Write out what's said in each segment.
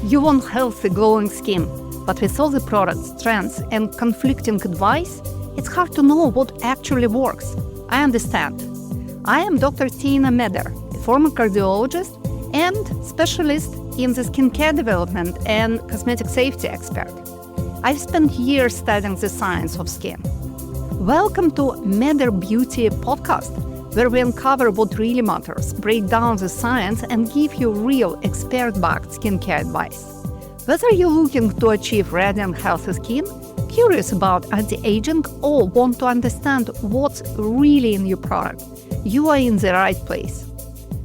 You want healthy, glowing skin, but with all the products, trends, and conflicting advice, it's hard to know what actually works. I understand. I am Dr. Tiina Meder, a former cardiologist and specialist in the skincare development and cosmetic safety expert. I've spent years studying the science of skin. Welcome to Meder Beauty podcast, where we uncover what really matters, break down the science, and give you real expert-backed skincare advice. Whether you're looking to achieve radiant, healthy skin, curious about anti-aging, or want to understand what's really in your product, you are in the right place.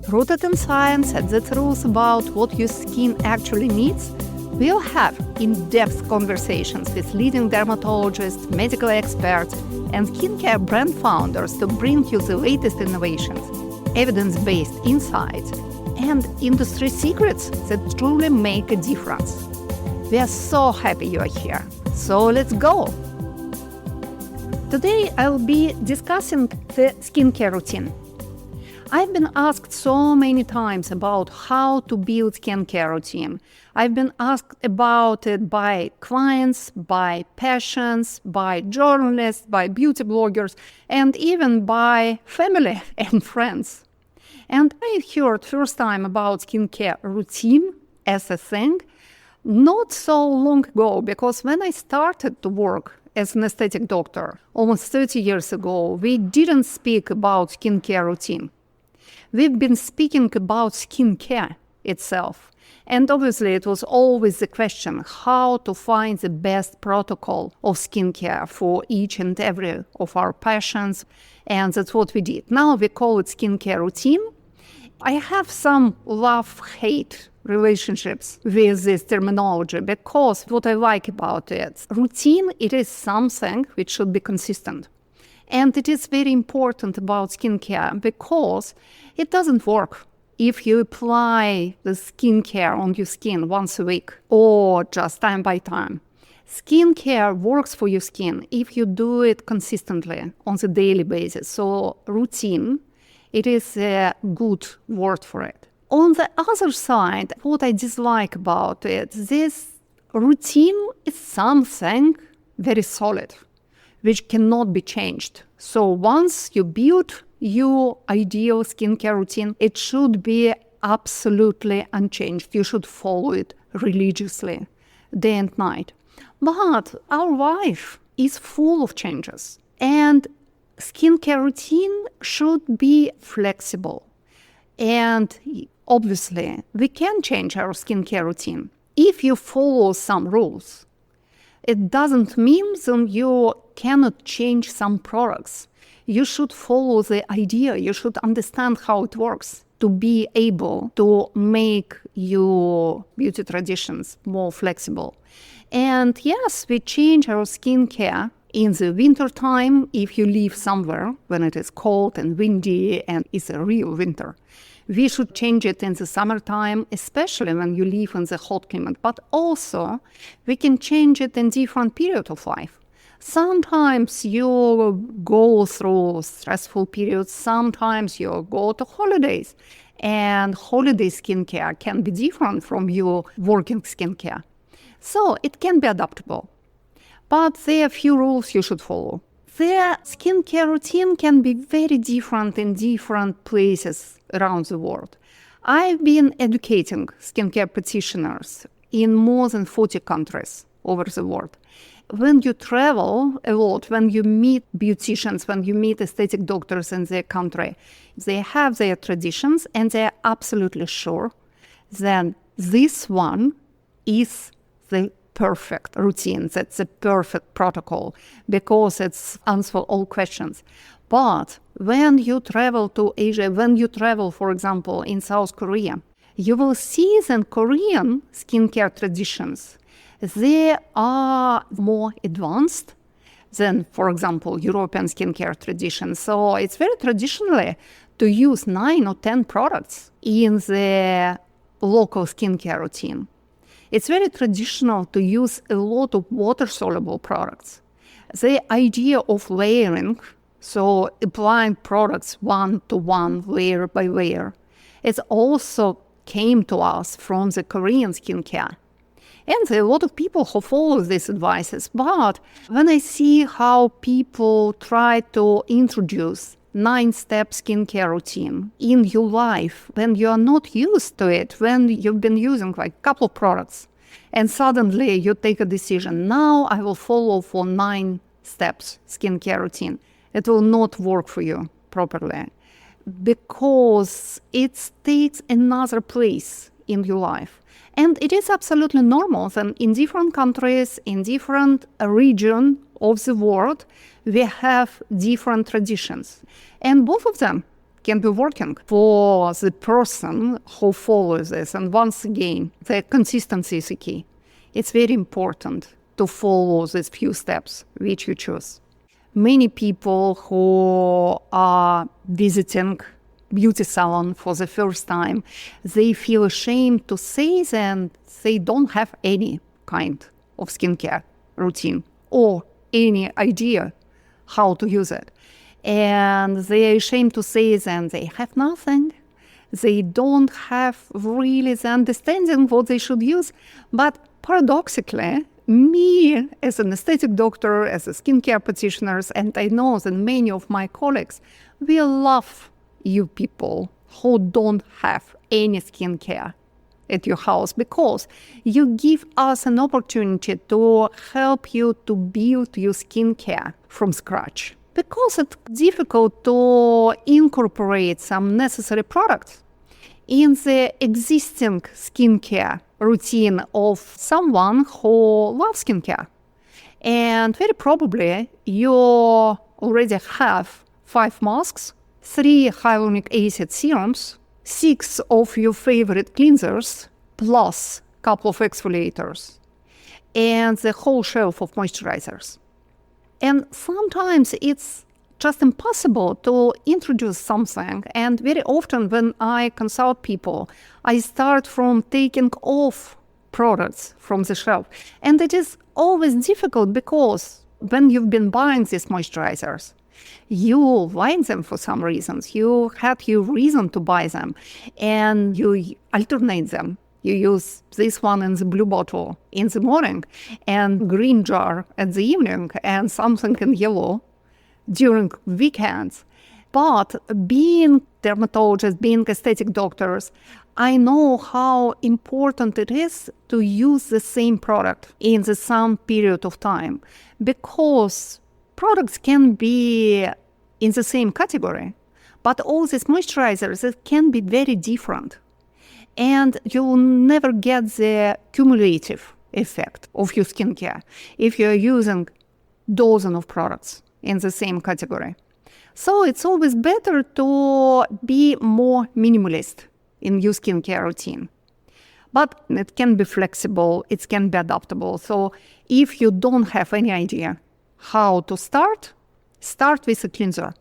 Rooted in science and the truth about what your skin actually needs, we'll have in-depth conversations with leading dermatologists, medical experts, and skincare brand founders to bring you the latest innovations, evidence-based insights, and industry secrets that truly make a difference. We are so happy you are here. So let's go! Today I'll be discussing the skincare routine. I've been asked so many times about how to build skincare routine. I've been asked about it by clients, by patients, by journalists, by beauty bloggers, and even by family and friends. And I heard first time about skincare routine as a thing not so long ago, because when I started to work as an aesthetic doctor almost 30 years ago, we didn't speak about skincare routine. We've been speaking about skincare itself. And obviously it was always the question how to find the best protocol of skincare for each and every of our patients. And that's what we did. Now we call it skincare routine. I have some love-hate relationships with this terminology because what I like about it, routine, it is something which should be consistent. And it is very important about skincare because it doesn't work if you apply the skincare on your skin once a week or just time by time. Skincare works for your skin if you do it consistently on the daily basis. So routine, it is a good word for it. On the other side, what I dislike about it, this routine is something very solid, which cannot be changed. So once you build your ideal skincare routine, it should be absolutely unchanged. You should follow it religiously, day and night. But our life is full of changes, and skincare routine should be flexible. And obviously, we can change our skincare routine if you follow some rules. It doesn't mean that you cannot change some products. You should follow the idea. You should understand how it works to be able to make your beauty traditions more flexible. And yes, we change our skincare in the winter time if you live somewhere when it is cold and windy and it's a real winter. We should change it in the summertime, especially when you live in the hot climate. But also, we can change it in different periods of life. Sometimes you go through stressful periods. Sometimes you go to holidays. And holiday skincare can be different from your working skincare. So it can be adaptable. But there are a few rules you should follow. Their skincare routine can be very different in different places around the world. I've been educating skincare practitioners in more than 40 countries over the world. When you travel a lot, when you meet beauticians, when you meet aesthetic doctors in their country, they have their traditions and they're absolutely sure that this one is the perfect routine, that's a perfect protocol, because it's answer all questions. But when you travel to Asia, when you travel, for example, in South Korea, you will see that Korean skincare traditions, they are more advanced than, for example, European skincare traditions. So it's very traditionally to use 9 or 10 products in the local skincare routine. It's very traditional to use a lot of water-soluble products. The idea of layering, so applying products one to one, layer by layer, it also came to us from the Korean skincare. And there are a lot of people who follow these advices. But when I see how people try to introduce 9-step skincare routine in your life, when you are not used to it, when you've been using like a couple of products, and suddenly you take a decision, now I will follow for 9 steps skincare routine. It will not work for you properly because it takes another place in your life. And it is absolutely normal that in different countries, in different regions of the world, we have different traditions. And both of them can be working for the person who follows this. And once again, the consistency is the key. It's very important to follow these few steps which you choose. Many people who are visiting beauty salon for the first time, they feel ashamed to say that they don't have any kind of skincare routine or any idea how to use it. And they are ashamed to say that they have nothing. They don't have really the understanding what they should use. But paradoxically, me as an aesthetic doctor, as a skincare practitioner, and I know that many of my colleagues, we love you people who don't have any skincare at your house because you give us an opportunity to help you to build your skincare from scratch. Because it's difficult to incorporate some necessary products in the existing skincare routine of someone who loves skincare. And very probably you already have 5 masks, 3 hyaluronic acid serums, 6 of your favorite cleansers, plus a couple of exfoliators, and the whole shelf of moisturizers. And sometimes it's just impossible to introduce something. And very often when I consult people, I start from taking off products from the shelf. And it is always difficult because when you've been buying these moisturizers, you like them for some reasons. You had your reason to buy them and you alternate them. You use this one in the blue bottle in the morning and green jar at the evening and something in yellow during weekends. But being dermatologists, being aesthetic doctors, I know how important it is to use the same product in the same period of time because products can be in the same category, but all these moisturizers it can be very different. And you'll never get the cumulative effect of your skincare if you're using dozens of products in the same category. So it's always better to be more minimalist in your skincare routine. But it can be flexible, it can be adaptable. So if you don't have any idea how to start with a cleanser.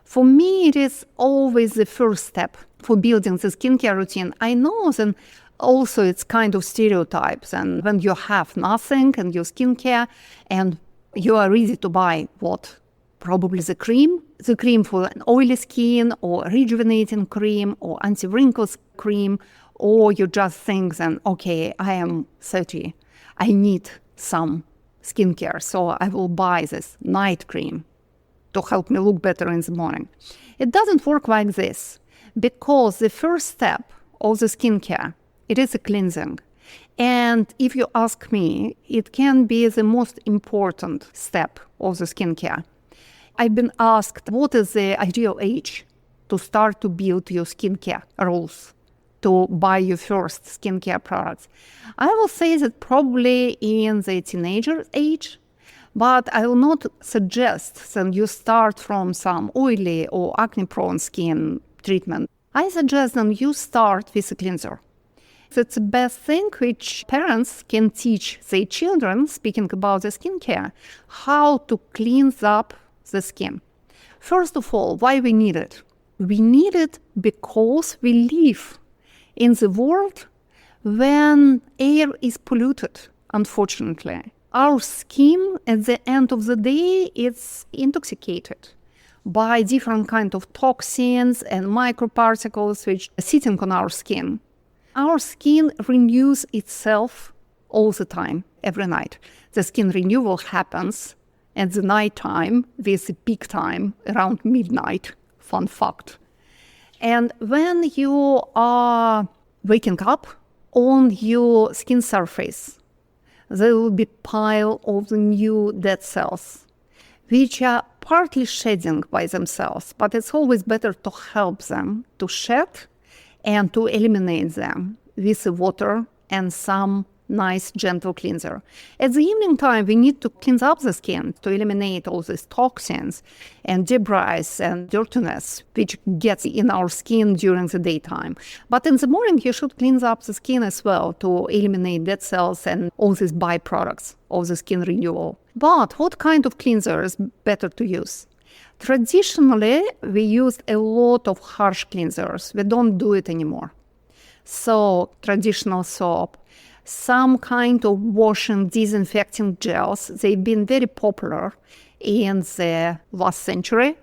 For me, it is always the first step for building the skincare routine. I know that also it's kind of stereotypes. And when you have nothing in your skincare and you are ready to buy what? Probably the cream for an oily skin or rejuvenating cream or anti-wrinkles cream, or you just think then, okay, I am 30, I need some skincare, so I will buy this night cream to help me look better in the morning. It doesn't work like this because the first step of the skincare, it is a cleansing. And if you ask me, it can be the most important step of the skincare. I've been asked, what is the ideal age to start to build your skincare rules, to buy your first skincare products? I will say that probably in the teenager age, but I will not suggest that you start from some oily or acne-prone skin treatment. I suggest that you start with a cleanser. It's the best thing which parents can teach their children, speaking about the skincare, how to cleanse up the skin. First of all, why we need it? We need it because we live in the world when air is polluted, unfortunately. Our skin, at the end of the day, is intoxicated by different kinds of toxins and microparticles which are sitting on our skin. Our skin renews itself all the time, every night. The skin renewal happens at the night time with the peak time around midnight. Fun fact. And when you are waking up, on your skin surface, there will be a pile of the new dead cells, which are partly shedding by themselves, but it's always better to help them to shed and to eliminate them with the water and some nice gentle cleanser. At the evening time, we need to cleanse up the skin to eliminate all these toxins and debris and dirtiness which gets in our skin during the daytime. But in the morning, you should cleanse up the skin as well to eliminate dead cells and all these byproducts of the skin renewal. But what kind of cleanser is better to use? Traditionally, we used a lot of harsh cleansers. We don't do it anymore. So traditional soap, some kind of washing, disinfecting gels, they've been very popular in the last century.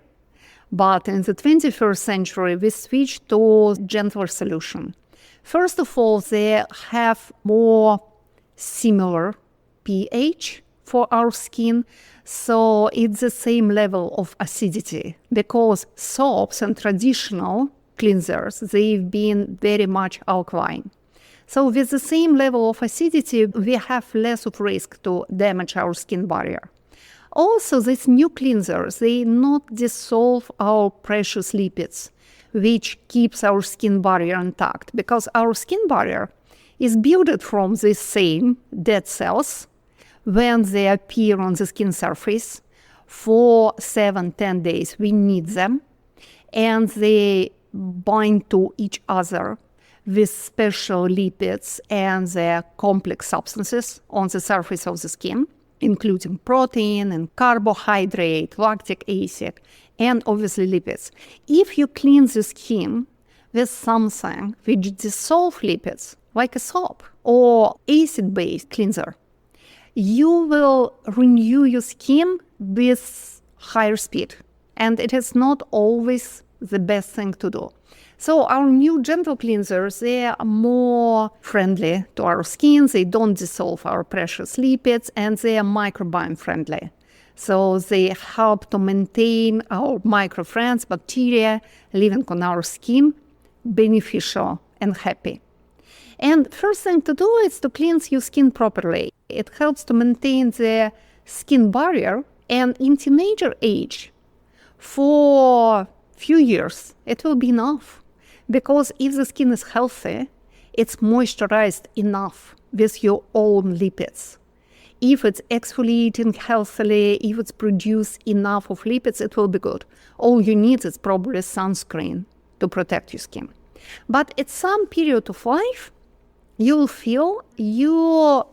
But in the 21st century, we switched to gentler solution. First of all, they have more similar pH for our skin, so it's the same level of acidity, because soaps and traditional cleansers, they've been very much alkaline. So with the same level of acidity, we have less of risk to damage our skin barrier. Also, these new cleansers, they not dissolve our precious lipids, which keeps our skin barrier intact, because our skin barrier is built from these same dead cells when they appear on the skin surface. For 7-10 days, we need them, and they bind to each other with special lipids and their complex substances on the surface of the skin, including protein and carbohydrate, lactic acid, and obviously lipids. If you clean the skin with something which dissolves lipids, like a soap or acid-based cleanser, you will renew your skin with higher speed. And it is not always the best thing to do. So our new gentle cleansers, they are more friendly to our skin. They don't dissolve our precious lipids, and they are microbiome friendly. So they help to maintain our microfriends, bacteria living on our skin, beneficial and happy. And first thing to do is to cleanse your skin properly. It helps to maintain the skin barrier, and in teenager age, for few years, it will be enough. Because if the skin is healthy, it's moisturized enough with your own lipids. If it's exfoliating healthily, if it's produced enough of lipids, it will be good. All you need is probably sunscreen to protect your skin. But at some period of life, you'll feel you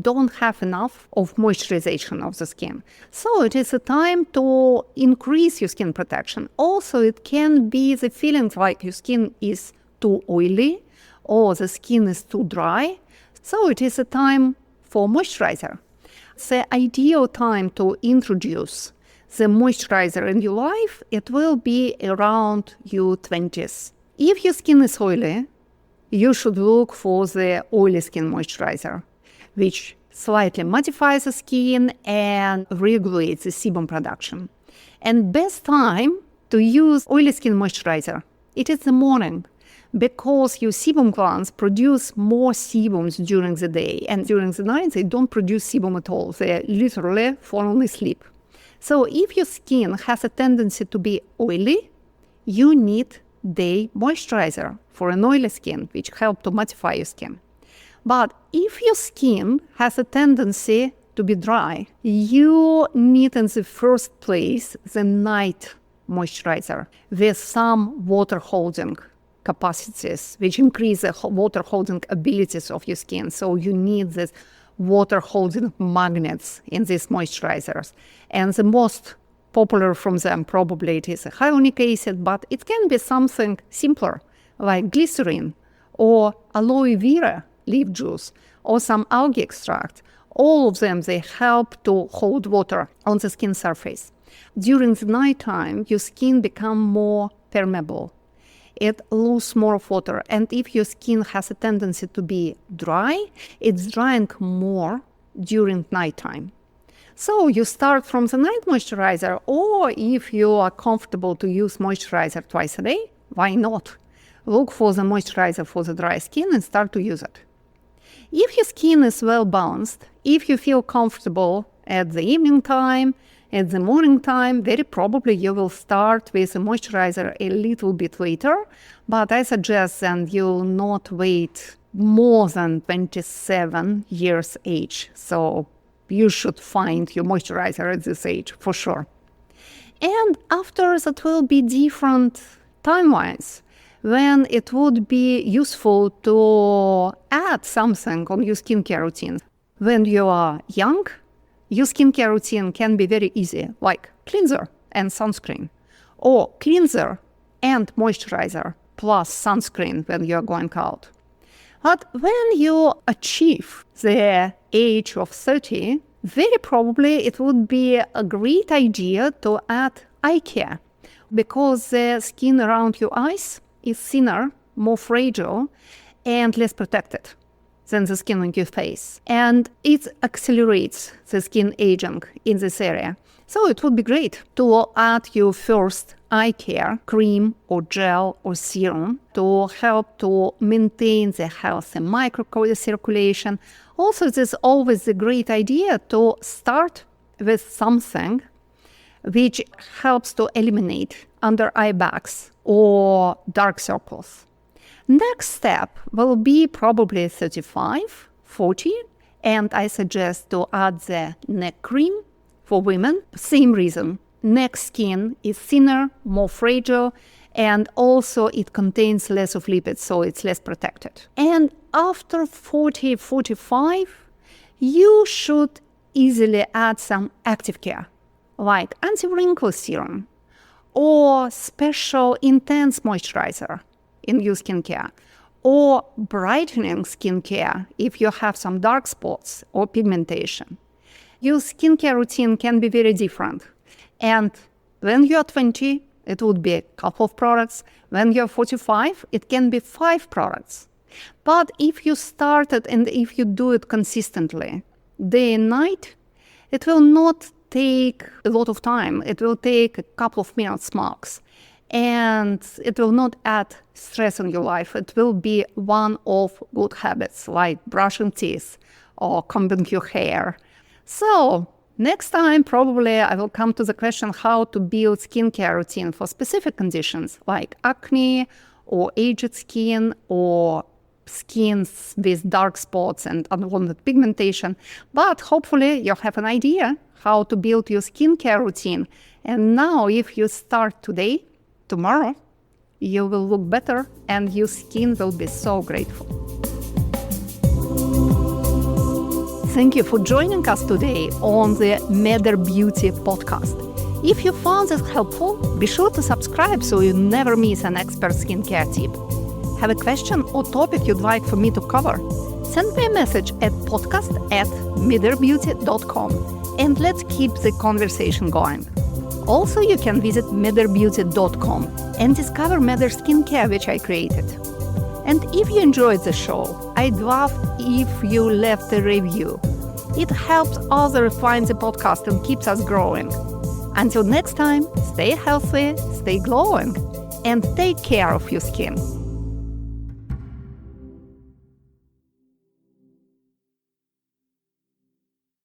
don't have enough of moisturization of the skin. So it is a time to increase your skin protection. Also, it can be the feeling like your skin is too oily or the skin is too dry. So it is a time for moisturizer. The ideal time to introduce the moisturizer in your life, it will be around your 20s. If your skin is oily, you should look for the oily skin moisturizer, which slightly modifies the skin and regulates the sebum production. And best time to use oily skin moisturizer, it is the morning, because your sebum glands produce more sebums during the day, and during the night they don't produce sebum at all. They literally fall asleep. So if your skin has a tendency to be oily, you need day moisturizer for an oily skin, which help to mattify your skin. But if your skin has a tendency to be dry, you need in the first place the night moisturizer with some water holding capacities, which increase the water holding abilities of your skin. So you need this water holding magnets in these moisturizers. And the most popular from them probably it is a hyaluronic acid, but it can be something simpler like glycerin or aloe vera leaf juice or some algae extract. All of them, they help to hold water on the skin surface. During the nighttime, your skin becomes more permeable. it loses more water. And if your skin has a tendency to be dry, it's drying more during nighttime. So you start from the night moisturizer, or if you are comfortable to use moisturizer twice a day, why not? Look for the moisturizer for the dry skin and start to use it. If your skin is well balanced, if you feel comfortable at the evening time, at the morning time, very probably you will start with a moisturizer a little bit later, but I suggest that you'll not wait more than 27 years age. So you should find your moisturizer at this age for sure. And after that will be different timelines when it would be useful to add something on your skincare routine. When you are young, your skincare routine can be very easy, like cleanser and sunscreen, or cleanser and moisturizer plus sunscreen when you're going out. But when you achieve the age of 30, very probably it would be a great idea to add eye care, because the skin around your eyes is thinner, more fragile, and less protected than the skin on your face. And it accelerates the skin aging in this area. So it would be great to add your first eye care cream or gel or serum to help to maintain the healthy microcirculation. Also, it's always a great idea to start with something which helps to eliminate under eye bags or dark circles. Next step will be probably 35, 40, and I suggest to add the neck cream for women. Same reason. Neck skin is thinner, more fragile, and also it contains less of lipids, so it's less protected. And after 40, 45, you should easily add some active care, like anti-wrinkle serum or special intense moisturizer in your skincare, or brightening skincare if you have some dark spots or pigmentation. Your skincare routine can be very different. And when you're 20, it would be a couple of products. When you're 45, it can be 5 products. But if you start it and if you do it consistently, day and night, it will not take a lot of time. It will take a couple of minutes max. And it will not add stress in your life. It will be one of good habits, like brushing teeth or combing your hair. So next time, probably I will come to the question how to build skincare routine for specific conditions like acne or aged skin or skins with dark spots and unwanted pigmentation. But hopefully you have an idea how to build your skincare routine. And now if you start today, tomorrow, you will look better and your skin will be so grateful. Thank you for joining us today on the Meder Beauty podcast. If you found this helpful, be sure to subscribe so you never miss an expert skincare tip. Have a question or topic you'd like for me to cover? Send me a message at podcast@mederbeauty.com and let's keep the conversation going. Also, you can visit mederbeauty.com and discover Meder Skincare, which I created. And if you enjoyed the show, I'd love if you left a review. It helps others find the podcast and keeps us growing. Until next time, stay healthy, stay glowing, and take care of your skin.